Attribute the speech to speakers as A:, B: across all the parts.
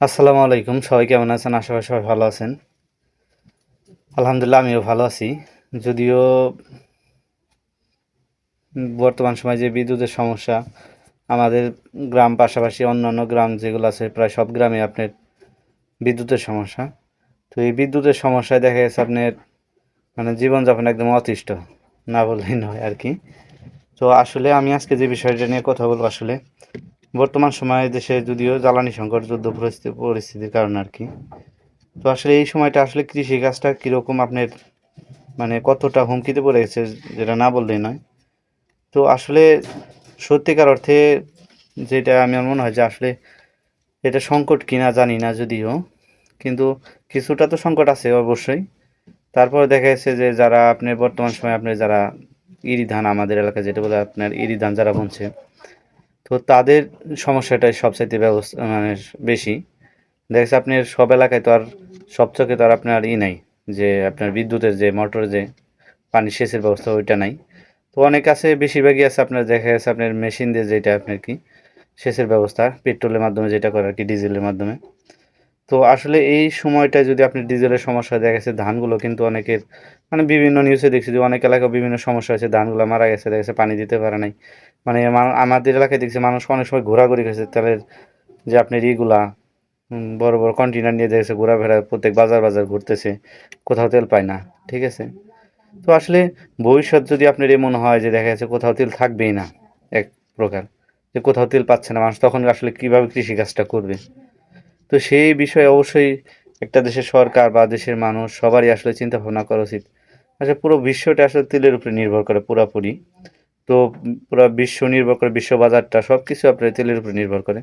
A: আসসালামু আলাইকুম। সবাই কেমন আছেন? আশা করি সবাই ভালো আছেন। আলহামদুলিল্লাহ আমিও ভালো আছি। যদিও বর্তমান সময়ে যে বিদ্যুতের সমস্যা, আমাদের গ্রাম পাশাপাশি অন্যান্য গ্রাম যেগুলো আছে প্রায় সব গ্রামে আপনার বিদ্যুতের সমস্যা। তো এই বিদ্যুতের সমস্যায় দেখা গেছে আপনার মানে জীবনযাপন একদম অতিষ্ঠ, না বললেই নয় আরকি। তো আসলে আমি আজকে যে বিষয়টা নিয়ে কথা বলবো আসলে বর্তমান সময়ে দেশে যদিও জ্বালানি সংকট, যুদ্ধ পরিস্থিতির কারণে আরকি। তো আসলে এই সময়টা আসলে কৃষিকাজটা কীরকম আপনার মানে কতটা হুমকিতে পড়ে গেছে যেটা না বললেই নয়। তো আসলে সত্যিকার অর্থে যেটা আমার মনে হয় যে আসলে এটা সংকট কিনা জানি না যদিও, কিন্তু কিছুটা তো সংকট আছে অবশ্যই। তারপরে দেখা যাচ্ছে যে যারা আপনার বর্তমান সময়ে আপনার যারা ইরি ধান আমাদের এলাকায় যেটা বলে আপনার ইরি ধান যারা বুনছে, তো তাদের সমস্যাটাই সবচাইতে মানে বেশি। দেখা যাচ্ছে আপনার সব এলাকায় তো আর সব চোখে তো আর আপনার নাই যে আপনার বিদ্যুতের যে মোটরের যে পানি সেচের ব্যবস্থা ওইটা নাই। তো অনেক আছে, বেশিরভাগই আছে আপনার দেখা যাচ্ছে আপনার মেশিন দিয়ে যেটা আপনার কি সেচের ব্যবস্থা পেট্রোলের মাধ্যমে যেটা করে আর কি ডিজেলের মাধ্যমে। তো আসলে এই সময়টায় যদি আপনি ডিজেলের সমস্যা দেখা গেছে ধানগুলো কিন্তু অনেকের মানে বিভিন্ন নিউজে দেখছি যে অনেক এলাকায় বিভিন্ন সমস্যা হয়েছে, ধানগুলো মারা গেছে, দেখা গেছে পানি দিতে পারে নাই। মানে আমাদের এলাকায় দেখছি মানুষ অনেক সময় ঘোরাঘুরি করেছে তেলের যে আপনার ইগুলা বড় বড় কন্টেনার নিয়ে দেখেছে ঘোরাফেরা প্রত্যেক বাজার বাজার ঘুরতেছে, কোথাও তেল পায় না। ঠিক আছে। তো আসলে ভবিষ্যৎ যদি আপনার এমন হয় যে দেখা যাচ্ছে কোথাও তেল থাকবেই না, এক প্রকার যে কোথাও তেল পাচ্ছে না মানুষ, তখন আসলে কীভাবে কৃষিকাজটা করবে? তো সেই বিষয়ে অবশ্যই একটা দেশের সরকার বা দেশের মানুষ সবারই আসলে চিন্তা ভাবনা করা উচিত। আচ্ছা, পুরো বিশ্বটা আসলে তেলের উপরে নির্ভর করে পুরাপুরি। তো পুরা বিশ্ব নির্ভর করে, বিশ্ব বাজারটা সব কিছু আপনার তেলের উপরে নির্ভর করে।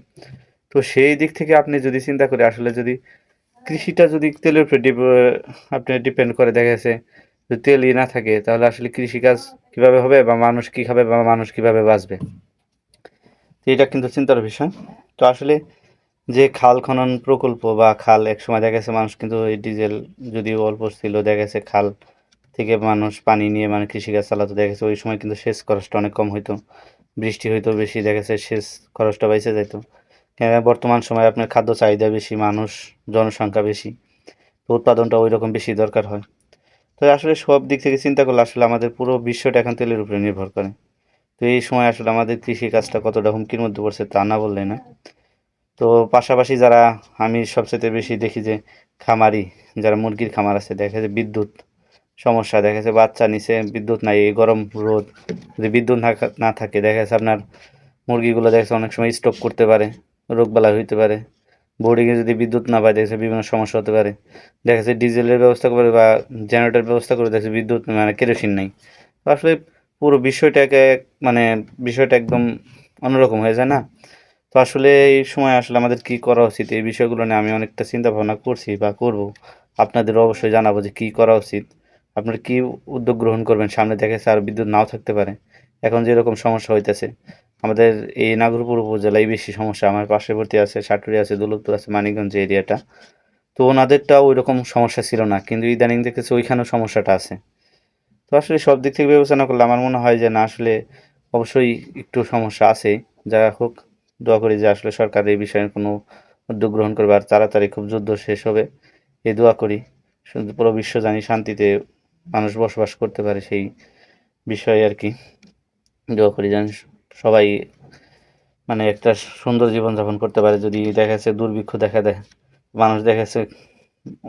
A: তো সেই দিক থেকে আপনি যদি চিন্তা করে আসলে যদি কৃষিটা যদি তেলের উপরে আপনার ডিপেন্ড করে, দেখা গেছে যদি তেলই না থাকে তাহলে আসলে কৃষিকাজ কিভাবে হবে বা মানুষ কি খাবে বা মানুষ কিভাবে বাঁচবে? তো এটা কিন্তু চিন্তার বিষয়। তো আসলে যে খাল খনন প্রকল্প বা খাল একসময় দেখা গেছে মানুষ কিন্তু এই ডিজেল যদিও অল্প ছিল, দেখা গেছে খাল থেকে মানুষ পানি নিয়ে মানে কৃষিকাজ চালাতো, দেখা গেছে ওই সময় কিন্তু সেচ খরচটা অনেক কম হইতো, বৃষ্টি হইতো বেশি, দেখা গেছে সেচ খরচটা বাইচে যাইতো। বর্তমান সময়ে আপনার খাদ্য চাহিদা বেশি, মানুষ জনসংখ্যা বেশি, তো উৎপাদনটা ওই রকম বেশি দরকার হয়। তো আসলে সব দিক থেকে চিন্তা করলে আসলে আমাদের পুরো বিশ্বটা এখন তেলের উপরে নির্ভর করে। তো এই সময় আসলে আমাদের কৃষিকাজটা কতটা হুমকির মধ্যে পড়ছে তা না বললে না। তো পাশাপাশি যারা আমি সবচাইতে বেশি দেখি যে খামারি, যারা মুরগির খামার আছে, দেখা যায় বিদ্যুৎ সমস্যা, দেখা যাচ্ছে বাচ্চা নিচে বিদ্যুৎ নাই, এই গরম রোদ যদি বিদ্যুৎ না থাকে দেখা যাচ্ছে আপনার মুরগিগুলো দেখা যাচ্ছে অনেক সময় স্ট্রোক করতে পারে, রোগবালাই হইতে পারে। বোর্ডিংয়ে যদি বিদ্যুৎ না পায় দেখা যাচ্ছে বিভিন্ন সমস্যা হতে পারে। দেখা যাচ্ছে ডিজেলের ব্যবস্থা করে বা জেনারেটর ব্যবস্থা করে দেখা যাচ্ছে বিদ্যুৎ মানে কেরোসিন নেই। তো আসলে পুরো বিষয়টাকে মানে বিষয়টা একদম অন্যরকম হয়ে যায় না? তো আসলে এই সময় আসলে আমাদের কি করা উচিত? এই বিষয়গুলো নিয়ে আমি অনেকটা চিন্তা ভাবনা করছি বা করব। আপনাদেরও অবশ্যই জানাবো যে কি করা উচিত। আপনারা কি উদ্যোগ গ্রহণ করবেন? সামনে দেখা যাচ্ছে আর বিদ্যুৎ নাও থাকতে পারে। এখন যেরকম সমস্যা হইতেছে, আমাদের এই নাগরপুর উপজেলায় বেশি সমস্যা। আমার পার্শ্ববর্তী আছে, সাটুরিয়া আছে, দৌলতপুর আছে, মানিকগঞ্জ এরিয়াটা। তো ওনাদেরটা ওইরকম সমস্যা ছিল না। কিন্তু ইদানিং দেখতেছি ওইখানেও সমস্যাটা আছে। তো আসলে সব দিক থেকে বিবেচনা করলে আমার মনে হয় যে না, আসলে অবশ্যই একটু সমস্যা আছে। যা হোক, দোয়া করি যে আসলে সরকার এই বিষয়ে কোনো উদ্যোগ গ্রহণ করবে আর তাড়াতাড়ি খুব যুদ্ধ শেষ হবে। এই দোয়া করি। শুধু পুরো বিশ্ব জানি শান্তিতে মানুষ বসবাস করতে পারে, সেই বিষয়ে আরকি দোয়া করি যেন সবাই মানে একটা সুন্দর জীবনযাপন করতে পারে। যদি দেখা যাচ্ছে দুর্ভিক্ষ দেখা দেয়, মানুষ দেখা যাচ্ছে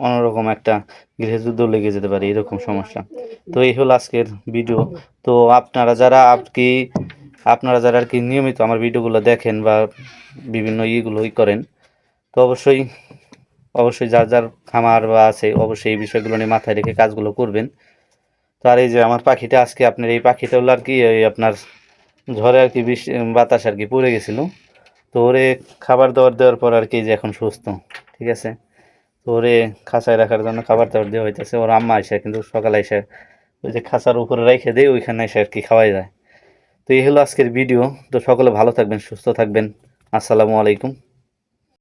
A: অন্যরকম একটা গৃহযুদ্ধ লেগে যেতে পারে, এরকম সমস্যা। তো এই হলো আজকের ভিডিও। তো আপনারা যারা আরকি নিয়মিত আমার ভিডিওগুলো দেখেন বা বিভিন্ন ইয়েগুলো করেন, তো অবশ্যই যার যার খামার বা আছে অবশ্যই এই বিষয়গুলো নিয়ে মাথায় রেখে কাজগুলো করবেন। তো আর এই যে আমার পাখিটা, আজকে আপনার এই পাখিটা হলো আরকি এই আপনার ঝড়ে আরকি বাতাসে আরকি পড়ে গেছিল। তো ওরে খাবার-দাবার দেওয়ার পর আরকি এই যে এখন সুস্থ। ঠিক আছে? তো ওরে খাঁচায় রাখার জন্য খাবার-দাবার দেওয়া হইতেছে। ওর আম্মা আইসা কিন্তু সকালে আইসা ওই যে খাঁচার উপরে রাইখে দেয়, ওইখানে এসে আরকি খাওয়াই যায়। তো এই হলো আজকের ভিডিও। তো সকলে ভালো থাকবেন, সুস্থ থাকবেন। আসসালামু আলাইকুম।